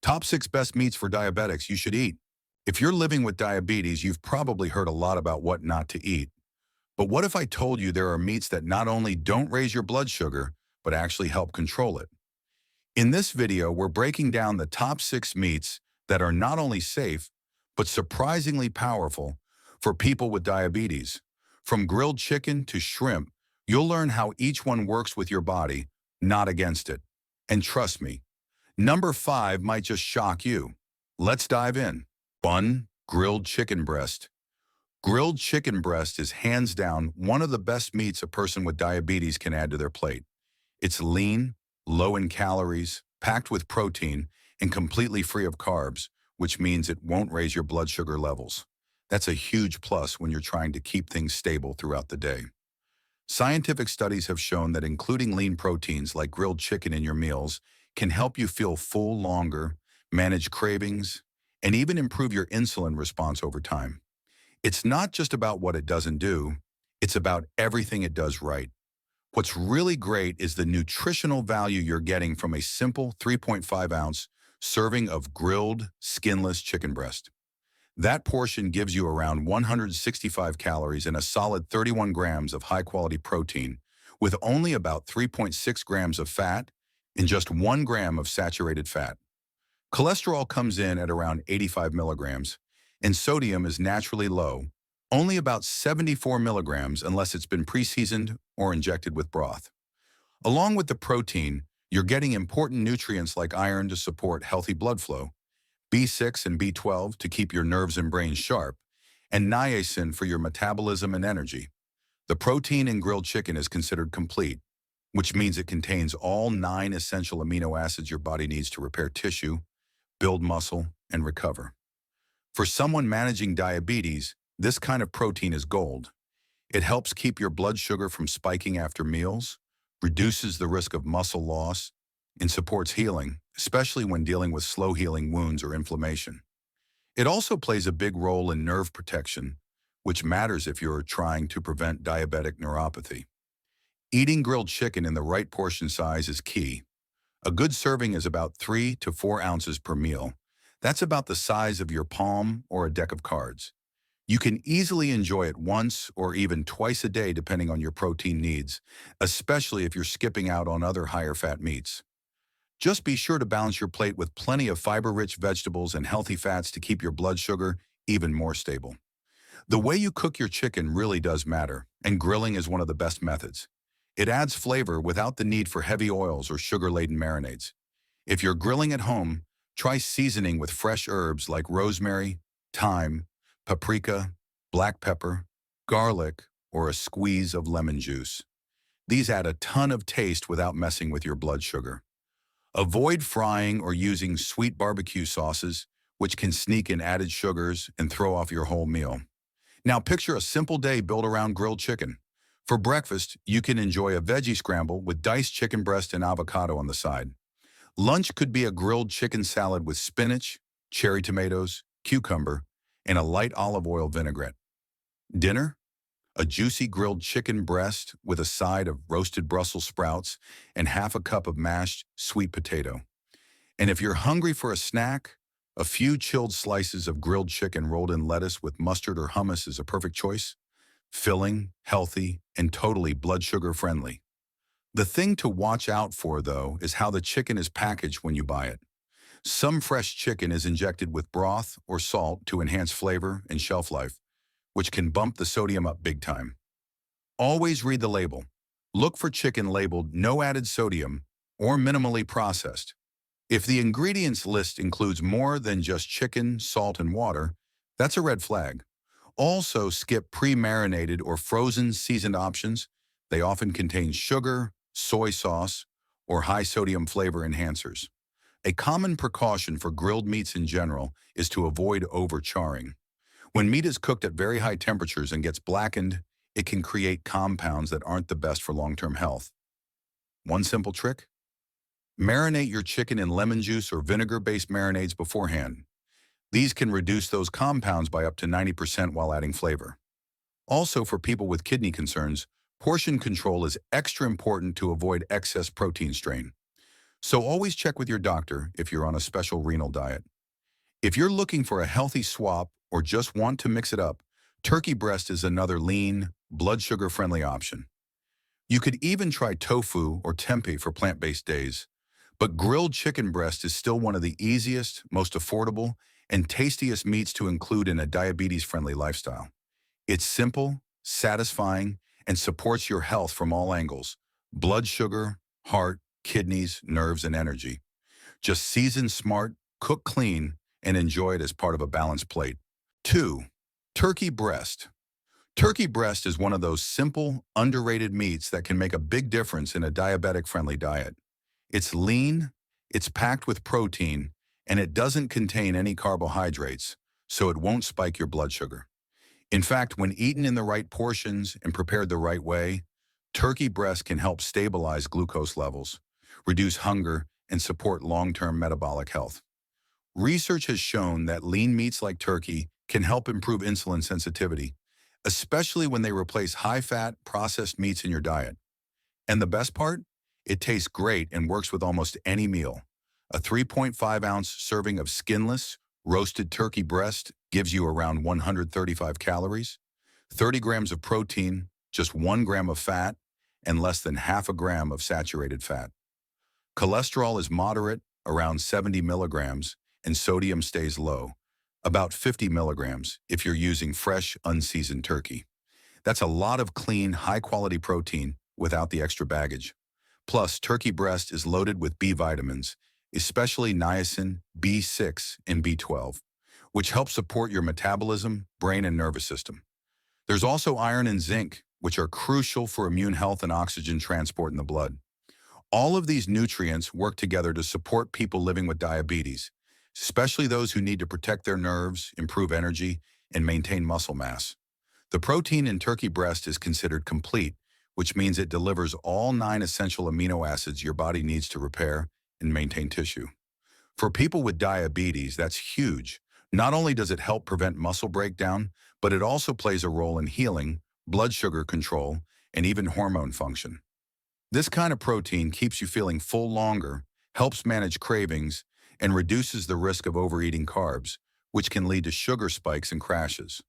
Top 6 best meats for diabetics you should eat. If you're living with diabetes, you've probably heard a lot about what not to eat. But what if I told you there are meats that not only don't raise your blood sugar, but actually help control it? In this video, we're breaking down the top 6 meats that are not only safe, but surprisingly powerful for people with diabetes. From grilled chicken to shrimp, you'll learn how each one works with your body, not against it. And trust me, number 5 might just shock you. Let's dive in. 1. Grilled chicken breast. Grilled chicken breast is hands down one of the best meats a person with diabetes can add to their plate. It's lean, low in calories, packed with protein, and completely free of carbs, which means it won't raise your blood sugar levels. That's a huge plus when you're trying to keep things stable throughout the day. Scientific studies have shown that including lean proteins like grilled chicken in your meals can help you feel full longer, manage cravings, and even improve your insulin response over time. It's not just about what it doesn't do, it's about everything it does right. What's really great is the nutritional value you're getting from a simple 3.5-ounce serving of grilled, skinless chicken breast. That portion gives you around 165 calories and a solid 31 grams of high-quality protein, with only about 3.6 grams of fat and just 1 gram of saturated fat. Cholesterol comes in at around 85 milligrams, and sodium is naturally low, only about 74 milligrams unless it's been pre-seasoned or injected with broth. Along with the protein, you're getting important nutrients like iron to support healthy blood flow, B6 and B12 to keep your nerves and brain sharp, and niacin for your metabolism and energy. The protein in grilled chicken is considered complete, which means it contains all 9 essential amino acids your body needs to repair tissue, build muscle, and recover. For someone managing diabetes, this kind of protein is gold. It helps keep your blood sugar from spiking after meals, reduces the risk of muscle loss, and supports healing, especially when dealing with slow-healing wounds or inflammation. It also plays a big role in nerve protection, which matters if you're trying to prevent diabetic neuropathy. Eating grilled chicken in the right portion size is key. A good serving is about 3 to 4 ounces per meal. That's about the size of your palm or a deck of cards. You can easily enjoy it once or even twice a day depending on your protein needs, especially if you're skipping out on other higher fat meats. Just be sure to balance your plate with plenty of fiber-rich vegetables and healthy fats to keep your blood sugar even more stable. The way you cook your chicken really does matter, and grilling is one of the best methods. It adds flavor without the need for heavy oils or sugar-laden marinades. If you're grilling at home, try seasoning with fresh herbs like rosemary, thyme, paprika, black pepper, garlic, or a squeeze of lemon juice. These add a ton of taste without messing with your blood sugar. Avoid frying or using sweet barbecue sauces, which can sneak in added sugars and throw off your whole meal. Now picture a simple day built around grilled chicken. For breakfast, you can enjoy a veggie scramble with diced chicken breast and avocado on the side. Lunch could be a grilled chicken salad with spinach, cherry tomatoes, cucumber, and a light olive oil vinaigrette. Dinner? A juicy grilled chicken breast with a side of roasted Brussels sprouts and half a cup of mashed sweet potato. And if you're hungry for a snack, a few chilled slices of grilled chicken rolled in lettuce with mustard or hummus is a perfect choice. Filling, healthy, and totally blood sugar friendly. The thing to watch out for, though, is how the chicken is packaged when you buy it. Some fresh chicken is injected with broth or salt to enhance flavor and shelf life, which can bump the sodium up big time. Always read the label. Look for chicken labeled no added sodium or minimally processed. If the ingredients list includes more than just chicken, salt, and water, that's a red flag. Also, skip pre-marinated or frozen seasoned options. They often contain sugar, soy sauce, or high-sodium flavor enhancers. A common precaution for grilled meats in general is to avoid over-charring. When meat is cooked at very high temperatures and gets blackened, it can create compounds that aren't the best for long-term health. One simple trick? Marinate your chicken in lemon juice or vinegar-based marinades beforehand. These can reduce those compounds by up to 90% while adding flavor. Also, for people with kidney concerns, portion control is extra important to avoid excess protein strain. So always check with your doctor if you're on a special renal diet. If you're looking for a healthy swap or just want to mix it up, turkey breast is another lean, blood sugar-friendly option. You could even try tofu or tempeh for plant-based days. But grilled chicken breast is still one of the easiest, most affordable, and tastiest meats to include in a diabetes-friendly lifestyle. It's simple, satisfying, and supports your health from all angles: blood sugar, heart, kidneys, nerves, and energy. Just season smart, cook clean, and enjoy it as part of a balanced plate. 2. Turkey breast. Turkey breast is one of those simple, underrated meats that can make a big difference in a diabetic-friendly diet. It's lean, it's packed with protein, and it doesn't contain any carbohydrates, so it won't spike your blood sugar. In fact, when eaten in the right portions and prepared the right way, turkey breast can help stabilize glucose levels, reduce hunger, and support long-term metabolic health. Research has shown that lean meats like turkey can help improve insulin sensitivity, especially when they replace high-fat, processed meats in your diet. And the best part? It tastes great and works with almost any meal. A 3.5-ounce serving of skinless, roasted turkey breast gives you around 135 calories, 30 grams of protein, just 1 gram of fat, and less than half a gram of saturated fat. Cholesterol is moderate, around 70 milligrams, and sodium stays low, about 50 milligrams if you're using fresh, unseasoned turkey. That's a lot of clean, high-quality protein without the extra baggage. Plus, turkey breast is loaded with B vitamins, especially niacin, B6, and B12, which help support your metabolism, brain, and nervous system. There's also iron and zinc, which are crucial for immune health and oxygen transport in the blood. All of these nutrients work together to support people living with diabetes, especially those who need to protect their nerves, improve energy, and maintain muscle mass. The protein in turkey breast is considered complete, which means it delivers all 9 essential amino acids your body needs to repair and maintain tissue. For people with diabetes, that's huge. Not only does it help prevent muscle breakdown, but it also plays a role in healing, blood sugar control, and even hormone function. This kind of protein keeps you feeling full longer, helps manage cravings, and reduces the risk of overeating carbs, which can lead to sugar spikes and crashes.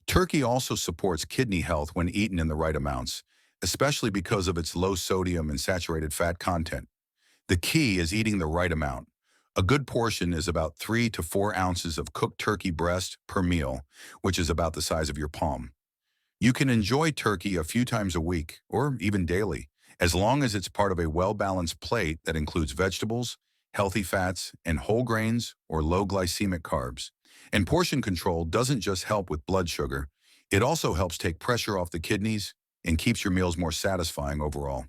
Turkey also supports kidney health when eaten in the right amounts, especially because of its low sodium and saturated fat content. The key is eating the right amount. A good portion is about 3 to 4 ounces of cooked turkey breast per meal, which is about the size of your palm. You can enjoy turkey a few times a week, or even daily, as long as it's part of a well-balanced plate that includes vegetables, healthy fats, and whole grains or low glycemic carbs. And portion control doesn't just help with blood sugar, it also helps take pressure off the kidneys and keeps your meals more satisfying overall.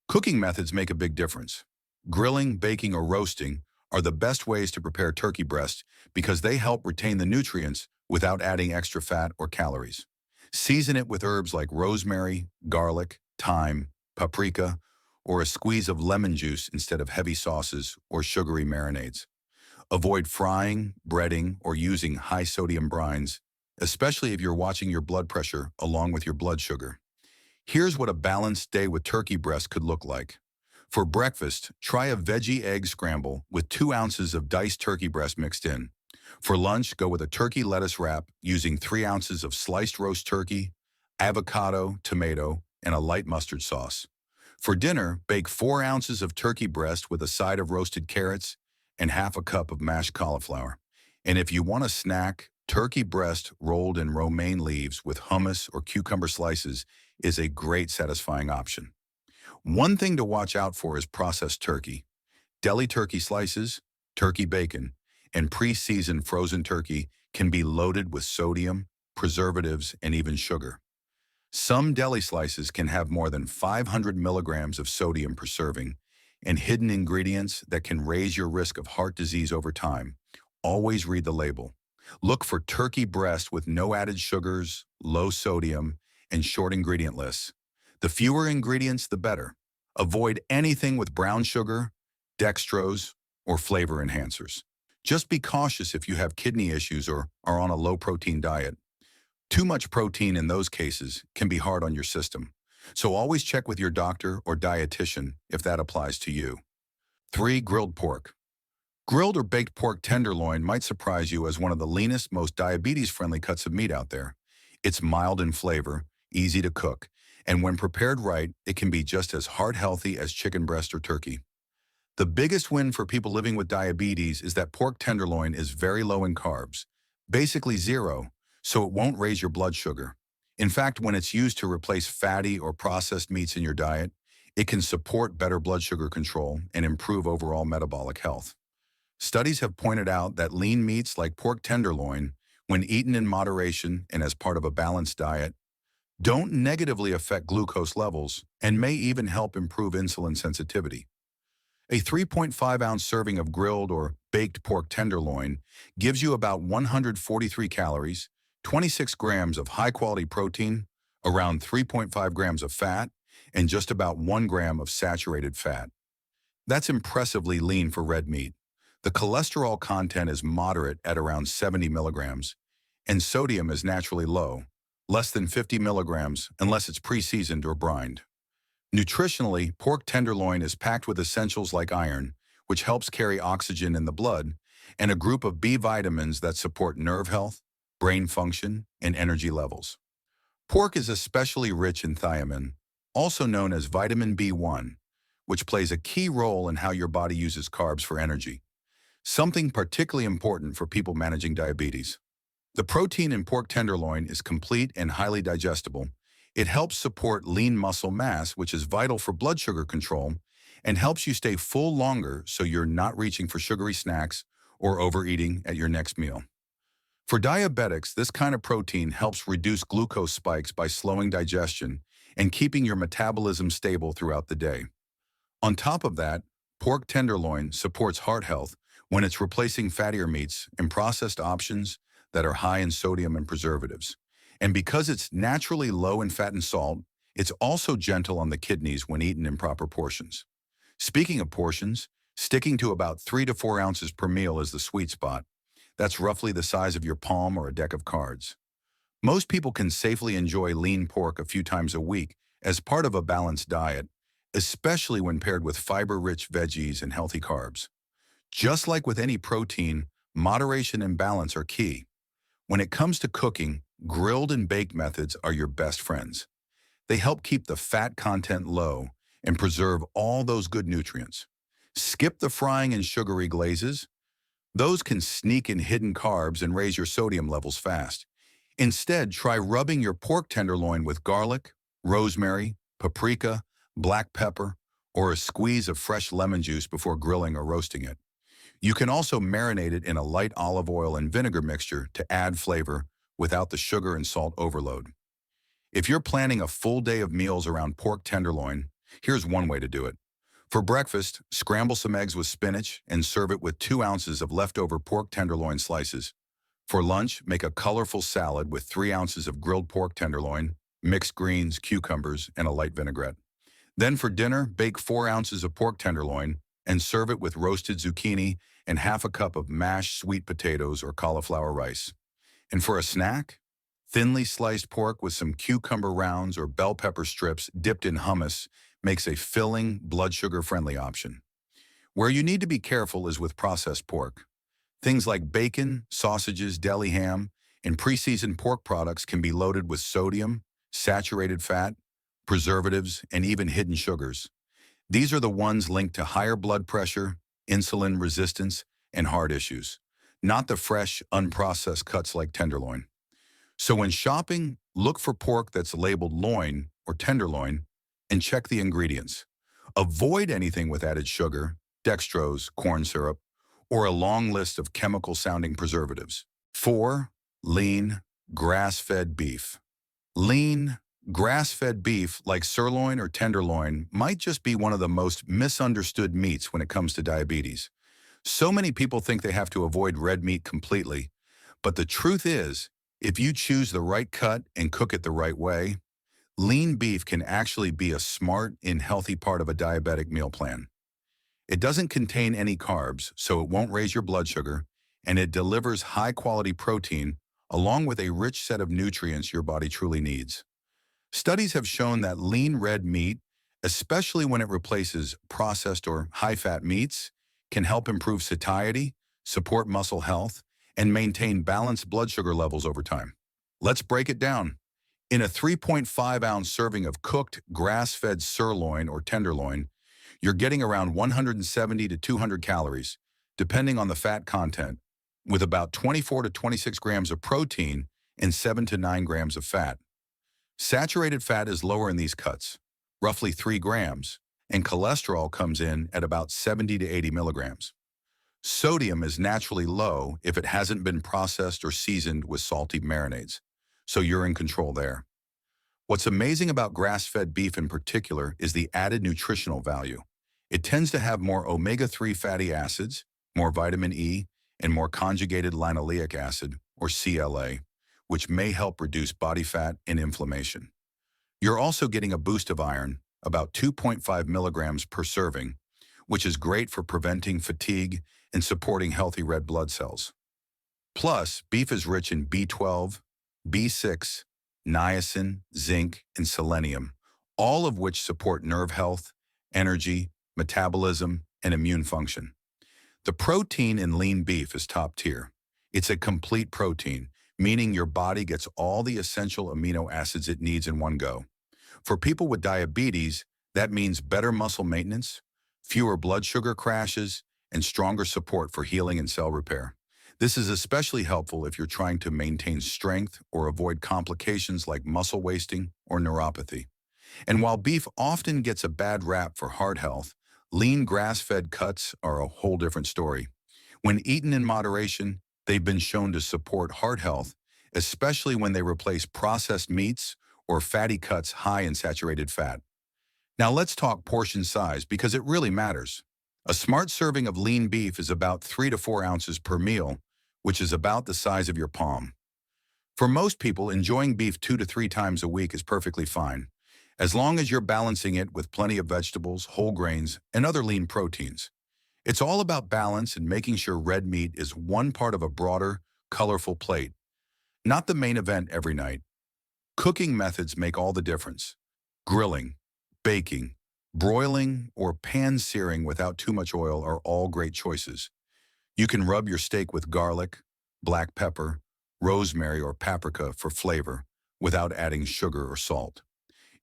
Cooking methods make a big difference. Grilling, baking, or roasting are the best ways to prepare turkey breast because they help retain the nutrients without adding extra fat or calories. Season it with herbs like rosemary, garlic, thyme, paprika, or a squeeze of lemon juice instead of heavy sauces or sugary marinades. Avoid frying, breading, or using high-sodium brines, especially if you're watching your blood pressure along with your blood sugar. Here's what a balanced day with turkey breast could look like. For breakfast, try a veggie egg scramble with 2 ounces of diced turkey breast mixed in. For lunch, go with a turkey lettuce wrap using 3 ounces of sliced roast turkey, avocado, tomato, and a light mustard sauce. For dinner, bake 4 ounces of turkey breast with a side of roasted carrots and half a cup of mashed cauliflower. And if you want a snack, turkey breast rolled in romaine leaves with hummus or cucumber slices is a great satisfying option. One thing to watch out for is processed turkey. Deli turkey slices, turkey bacon, and pre-seasoned frozen turkey can be loaded with sodium, preservatives, and even sugar. Some deli slices can have more than 500 milligrams of sodium per serving and hidden ingredients that can raise your risk of heart disease over time. Always read the label. Look for turkey breast with no added sugars, low sodium, and short ingredient lists. The fewer ingredients, the better. Avoid anything with brown sugar, dextrose, or flavor enhancers. Just be cautious if you have kidney issues or are on a low-protein diet. Too much protein in those cases can be hard on your system. So always check with your doctor or dietitian if that applies to you. 3. Grilled pork. Grilled or baked pork tenderloin might surprise you as one of the leanest, most diabetes-friendly cuts of meat out there. It's mild in flavor, easy to cook, and when prepared right, it can be just as heart-healthy as chicken breast or turkey. The biggest win for people living with diabetes is that pork tenderloin is very low in carbs, basically zero, so it won't raise your blood sugar. In fact, when it's used to replace fatty or processed meats in your diet, it can support better blood sugar control and improve overall metabolic health. Studies have pointed out that lean meats like pork tenderloin, when eaten in moderation and as part of a balanced diet, don't negatively affect glucose levels and may even help improve insulin sensitivity. A 3.5-ounce serving of grilled or baked pork tenderloin gives you about 143 calories, 26 grams of high-quality protein, around 3.5 grams of fat, and just about 1 gram of saturated fat. That's impressively lean for red meat. The cholesterol content is moderate at around 70 milligrams, and sodium is naturally low, less than 50 milligrams unless it's pre-seasoned or brined. Nutritionally, pork tenderloin is packed with essentials like iron, which helps carry oxygen in the blood, and a group of B vitamins that support nerve health, brain function, and energy levels. Pork is especially rich in thiamine, also known as vitamin B1, which plays a key role in how your body uses carbs for energy, something particularly important for people managing diabetes. The protein in pork tenderloin is complete and highly digestible. It helps support lean muscle mass, which is vital for blood sugar control, and helps you stay full longer so you're not reaching for sugary snacks or overeating at your next meal. For diabetics, this kind of protein helps reduce glucose spikes by slowing digestion and keeping your metabolism stable throughout the day. On top of that, pork tenderloin supports heart health when it's replacing fattier meats and processed options that are high in sodium and preservatives. And because it's naturally low in fat and salt, it's also gentle on the kidneys when eaten in proper portions. Speaking of portions, sticking to about 3 to 4 ounces per meal is the sweet spot. That's roughly the size of your palm or a deck of cards. Most people can safely enjoy lean pork a few times a week as part of a balanced diet, especially when paired with fiber-rich veggies and healthy carbs. Just like with any protein, moderation and balance are key. When it comes to cooking, grilled and baked methods are your best friends. They help keep the fat content low and preserve all those good nutrients. Skip the frying and sugary glazes. Those can sneak in hidden carbs and raise your sodium levels fast. Instead, try rubbing your pork tenderloin with garlic, rosemary, paprika, black pepper, or a squeeze of fresh lemon juice before grilling or roasting it. You can also marinate it in a light olive oil and vinegar mixture to add flavor without the sugar and salt overload. If you're planning a full day of meals around pork tenderloin, here's one way to do it. For breakfast, scramble some eggs with spinach and serve it with 2 ounces of leftover pork tenderloin slices. For lunch, make a colorful salad with 3 ounces of grilled pork tenderloin, mixed greens, cucumbers, and a light vinaigrette. Then for dinner, bake 4 ounces of pork tenderloin and serve it with roasted zucchini and half a cup of mashed sweet potatoes or cauliflower rice. And for a snack, thinly sliced pork with some cucumber rounds or bell pepper strips dipped in hummus makes a filling, blood sugar-friendly option. Where you need to be careful is with processed pork. Things like bacon, sausages, deli ham, and pre-seasoned pork products can be loaded with sodium, saturated fat, preservatives, and even hidden sugars. These are the ones linked to higher blood pressure, insulin resistance, and heart issues, not the fresh, unprocessed cuts like tenderloin. So when shopping, look for pork that's labeled loin or tenderloin and check the ingredients. Avoid anything with added sugar, dextrose, corn syrup, or a long list of chemical-sounding preservatives. 4. Lean, grass-fed beef. Lean, grass-fed beef, like sirloin or tenderloin, might just be one of the most misunderstood meats when it comes to diabetes. So many people think they have to avoid red meat completely, but the truth is, if you choose the right cut and cook it the right way, lean beef can actually be a smart and healthy part of a diabetic meal plan. It doesn't contain any carbs, so it won't raise your blood sugar, and it delivers high-quality protein along with a rich set of nutrients your body truly needs. Studies have shown that lean red meat especially when it replaces processed or high-fat meats, can help improve satiety, support muscle health, and maintain balanced blood sugar levels over time. Let's break it down. In a 3.5-ounce serving of cooked, grass-fed sirloin or tenderloin, you're getting around 170 to 200 calories, depending on the fat content, with about 24 to 26 grams of protein and 7 to 9 grams of fat. Saturated fat is lower in these cuts, roughly 3 grams, and cholesterol comes in at about 70 to 80 milligrams. Sodium is naturally low if it hasn't been processed or seasoned with salty marinades, so you're in control there. What's amazing about grass-fed beef in particular is the added nutritional value. It tends to have more omega-3 fatty acids, more vitamin E, and more conjugated linoleic acid, or CLA, which may help reduce body fat and inflammation. You're also getting a boost of iron, about 2.5 milligrams per serving, which is great for preventing fatigue and supporting healthy red blood cells. Plus, beef is rich in B12, B6, niacin, zinc, and selenium, all of which support nerve health, energy, metabolism, and immune function. The protein in lean beef is top tier. It's a complete protein, meaning your body gets all the essential amino acids it needs in one go. For people with diabetes, that means better muscle maintenance, fewer blood sugar crashes, and stronger support for healing and cell repair. This is especially helpful if you're trying to maintain strength or avoid complications like muscle wasting or neuropathy. And while beef often gets a bad rap for heart health, lean grass-fed cuts are a whole different story. When eaten in moderation, they've been shown to support heart health, especially when they replace processed meats or fatty cuts high in saturated fat. Now let's talk portion size because it really matters. A smart serving of lean beef is about 3 to 4 ounces per meal, which is about the size of your palm. For most people, enjoying beef 2 to 3 times a week is perfectly fine, as long as you're balancing it with plenty of vegetables, whole grains, and other lean proteins. It's all about balance and making sure red meat is one part of a broader, colorful plate, not the main event every night. Cooking methods make all the difference. Grilling, baking, broiling, or pan-searing without too much oil are all great choices. You can rub your steak with garlic, black pepper, rosemary, or paprika for flavor without adding sugar or salt.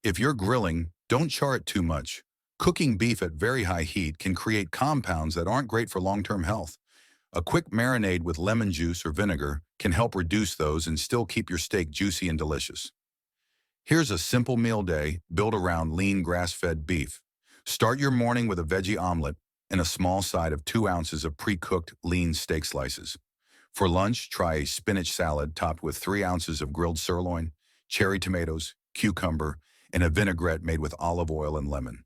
If you're grilling, don't char it too much. Cooking beef at very high heat can create compounds that aren't great for long-term health. A quick marinade with lemon juice or vinegar can help reduce those and still keep your steak juicy and delicious. Here's a simple meal day built around lean grass-fed beef. Start your morning with a veggie omelet and a small side of 2 ounces of pre-cooked lean steak slices. For lunch, try a spinach salad topped with 3 ounces of grilled sirloin, cherry tomatoes, cucumber, and a vinaigrette made with olive oil and lemon.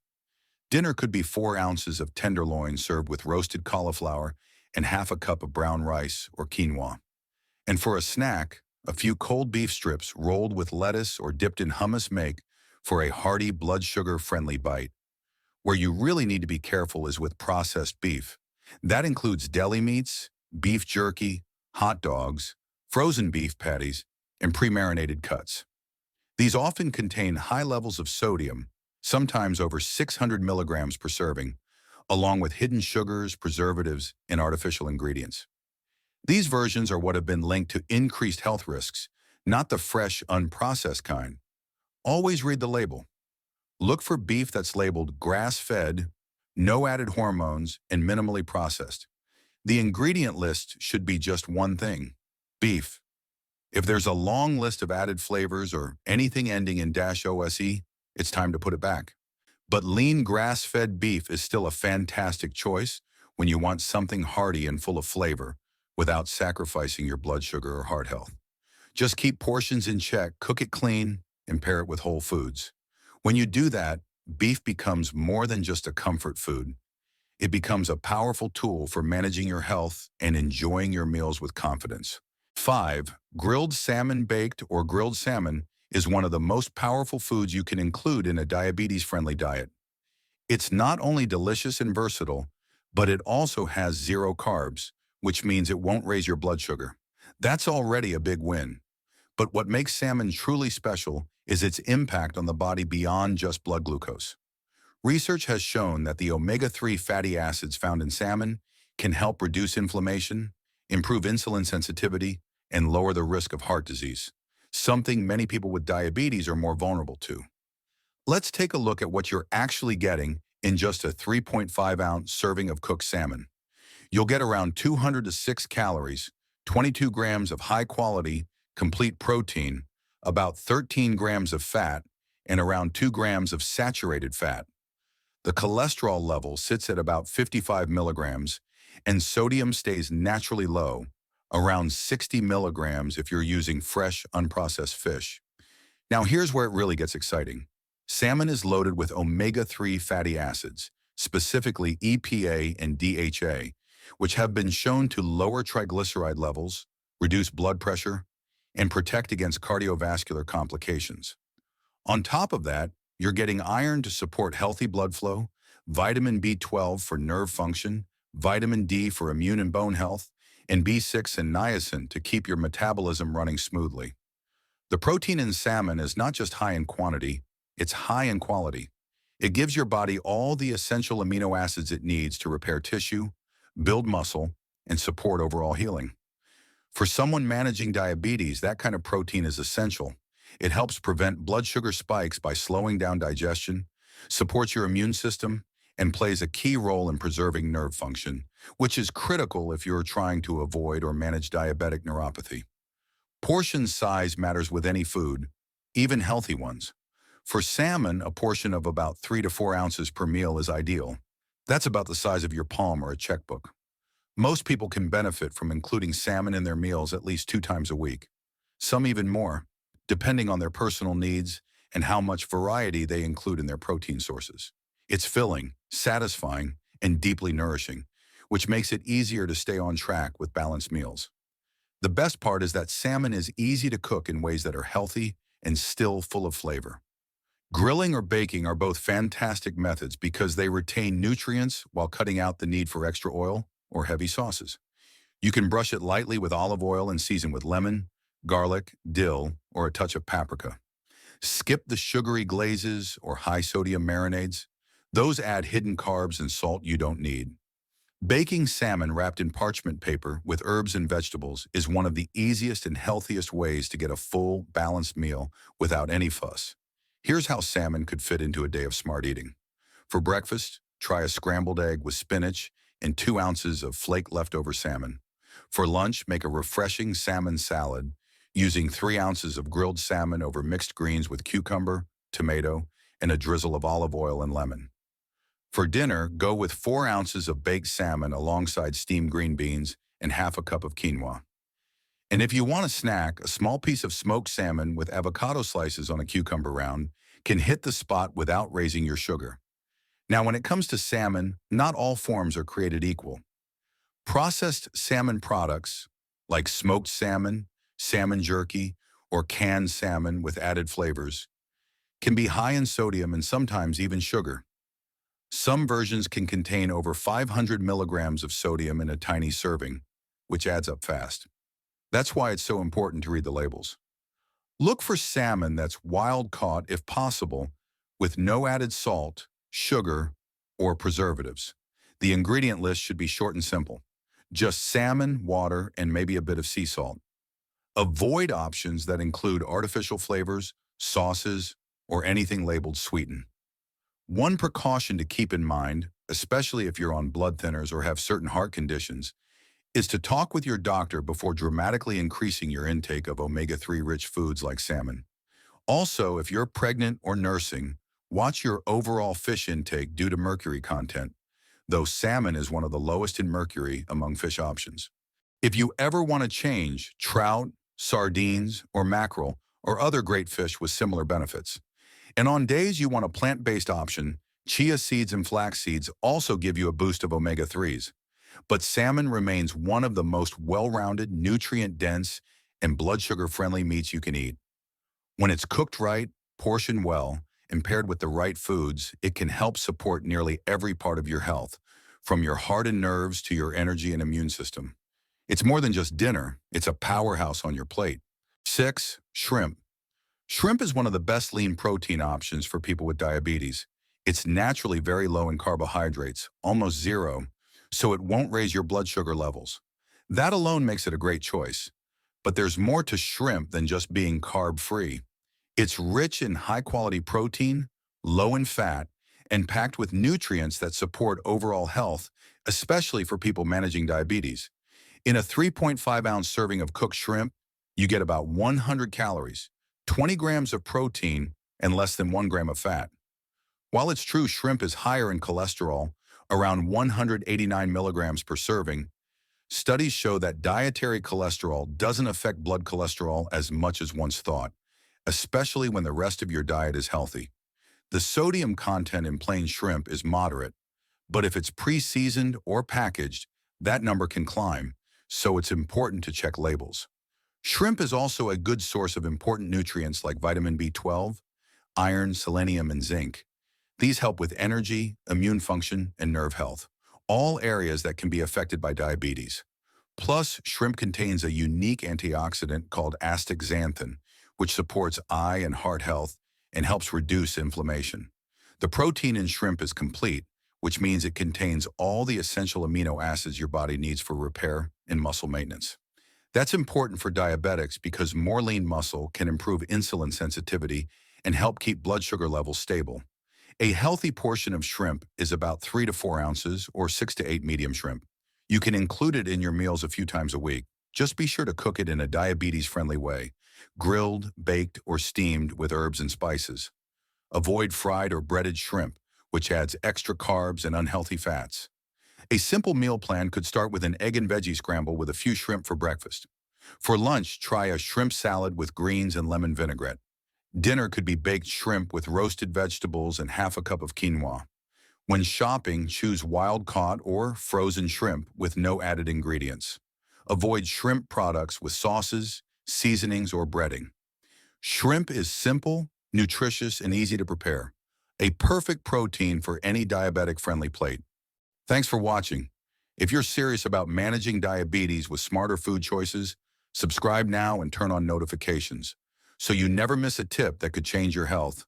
Dinner could be 4 ounces of tenderloin served with roasted cauliflower and half a cup of brown rice or quinoa. And for a snack, a few cold beef strips rolled with lettuce or dipped in hummus make for a hearty blood sugar-friendly bite. Where you really need to be careful is with processed beef. That includes deli meats, beef jerky, hot dogs, frozen beef patties, and pre-marinated cuts. These often contain high levels of sodium, sometimes over 600 milligrams per serving, along with hidden sugars, preservatives, and artificial ingredients. These versions are what have been linked to increased health risks, not the fresh, unprocessed kind. Always read the label. Look for beef that's labeled grass-fed, no added hormones, and minimally processed. The ingredient list should be just one thing: beef. If there's a long list of added flavors or anything ending in -ose, it's time to put it back. But lean grass-fed beef is still a fantastic choice when you want something hearty and full of flavor without sacrificing your blood sugar or heart health. Just keep portions in check, cook it clean, and pair it with whole foods. When you do that, beef becomes more than just a comfort food. It becomes a powerful tool for managing your health and enjoying your meals with confidence. 5. Grilled salmon. Baked or grilled salmon is one of the most powerful foods you can include in a diabetes-friendly diet. It's not only delicious and versatile, but it also has 0 carbs, which means it won't raise your blood sugar. That's already a big win. But what makes salmon truly special is its impact on the body beyond just blood glucose. Research has shown that the omega-3 fatty acids found in salmon can help reduce inflammation, improve insulin sensitivity, and lower the risk of heart disease, something many people with diabetes are more vulnerable to. Let's take a look at what you're actually getting in just a 3.5-ounce serving of cooked salmon. You'll get around 200 to 6 calories, 22 grams of high-quality, complete protein, about 13 grams of fat, and around 2 grams of saturated fat. The cholesterol level sits at about 55 milligrams, and sodium stays naturally low, around 60 milligrams if you're using fresh, unprocessed fish. Now here's where it really gets exciting. Salmon is loaded with omega-3 fatty acids, specifically EPA and DHA, which have been shown to lower triglyceride levels, reduce blood pressure, and protect against cardiovascular complications. On top of that, you're getting iron to support healthy blood flow, vitamin B12 for nerve function, vitamin D for immune and bone health, and B6 and niacin to keep your metabolism running smoothly. The protein in salmon is not just high in quantity, it's high in quality. It gives your body all the essential amino acids it needs to repair tissue, build muscle, and support overall healing. For someone managing diabetes, that kind of protein is essential. It helps prevent blood sugar spikes by slowing down digestion, supports your immune system, and plays a key role in preserving nerve function, which is critical if you're trying to avoid or manage diabetic neuropathy. Portion size matters with any food, even healthy ones. For salmon, a portion of about 3 to 4 ounces per meal is ideal. That's about the size of your palm or a checkbook. Most people can benefit from including salmon in their meals at least 2 times a week, some even more, depending on their personal needs and how much variety they include in their protein sources. It's filling, satisfying, and deeply nourishing, which makes it easier to stay on track with balanced meals. The best part is that salmon is easy to cook in ways that are healthy and still full of flavor. Grilling or baking are both fantastic methods because they retain nutrients while cutting out the need for extra oil or heavy sauces. You can brush it lightly with olive oil and season with lemon, garlic, dill, or a touch of paprika. Skip the sugary glazes or high-sodium marinades. Those add hidden carbs and salt you don't need. Baking salmon wrapped in parchment paper with herbs and vegetables is one of the easiest and healthiest ways to get a full, balanced meal without any fuss. Here's how salmon could fit into a day of smart eating. For breakfast, try a scrambled egg with spinach and 2 ounces of flake leftover salmon. For lunch, make a refreshing salmon salad using 3 ounces of grilled salmon over mixed greens with cucumber, tomato, and a drizzle of olive oil and lemon. For dinner, go with 4 ounces of baked salmon alongside steamed green beans and half a cup of quinoa. And if you want a snack, a small piece of smoked salmon with avocado slices on a cucumber round can hit the spot without raising your sugar. Now, when it comes to salmon, not all forms are created equal. Processed salmon products, like smoked salmon, salmon jerky, or canned salmon with added flavors, can be high in sodium and sometimes even sugar. Some versions can contain over 500 milligrams of sodium in a tiny serving, which adds up fast. That's why it's so important to read the labels. Look for salmon that's wild-caught if possible, with no added salt, sugar, or preservatives. The ingredient list should be short and simple. Just salmon, water, and maybe a bit of sea salt. Avoid options that include artificial flavors, sauces, or anything labeled sweeten. One precaution to keep in mind, especially if you're on blood thinners or have certain heart conditions, is to talk with your doctor before dramatically increasing your intake of omega-3 rich foods like salmon. Also, if you're pregnant or nursing, watch your overall fish intake due to mercury content, though salmon is one of the lowest in mercury among fish options. If you ever want to change, trout, sardines, or mackerel are other great fish with similar benefits. And on days you want a plant-based option, chia seeds and flax seeds also give you a boost of omega-3s. But salmon remains one of the most well-rounded, nutrient-dense, and blood sugar-friendly meats you can eat. When it's cooked right, portioned well, and paired with the right foods, it can help support nearly every part of your health, from your heart and nerves to your energy and immune system. It's more than just dinner, it's a powerhouse on your plate. 6. Shrimp. Shrimp is one of the best lean protein options for people with diabetes. It's naturally very low in carbohydrates, almost zero, so it won't raise your blood sugar levels. That alone makes it a great choice. But there's more to shrimp than just being carb-free. It's rich in high-quality protein, low in fat, and packed with nutrients that support overall health, especially for people managing diabetes. In a 3.5-ounce serving of cooked shrimp, you get about 100 calories, 20 grams of protein, and less than 1 gram of fat. While it's true shrimp is higher in cholesterol, around 189 milligrams per serving, studies show that dietary cholesterol doesn't affect blood cholesterol as much as once thought, especially when the rest of your diet is healthy. The sodium content in plain shrimp is moderate, but if it's pre-seasoned or packaged, that number can climb, so it's important to check labels. Shrimp is also a good source of important nutrients like vitamin B12, iron, selenium, and zinc. These help with energy, immune function, and nerve health, all areas that can be affected by diabetes. Plus, shrimp contains a unique antioxidant called astaxanthin, which supports eye and heart health and helps reduce inflammation. The protein in shrimp is complete, which means it contains all the essential amino acids your body needs for repair and muscle maintenance. That's important for diabetics because more lean muscle can improve insulin sensitivity and help keep blood sugar levels stable. A healthy portion of shrimp is about 3 to 4 ounces or 6 to 8 medium shrimp. You can include it in your meals a few times a week. Just be sure to cook it in a diabetes-friendly way, grilled, baked, or steamed with herbs and spices. Avoid fried or breaded shrimp, which adds extra carbs and unhealthy fats. A simple meal plan could start with an egg and veggie scramble with a few shrimp for breakfast. For lunch, try a shrimp salad with greens and lemon vinaigrette. Dinner could be baked shrimp with roasted vegetables and half a cup of quinoa. When shopping, choose wild-caught or frozen shrimp with no added ingredients. Avoid shrimp products with sauces, seasonings, or breading. Shrimp is simple, nutritious, and easy to prepare. A perfect protein for any diabetic-friendly plate. Thanks for watching. If you're serious about managing diabetes with smarter food choices, subscribe now and turn on notifications so you never miss a tip that could change your health.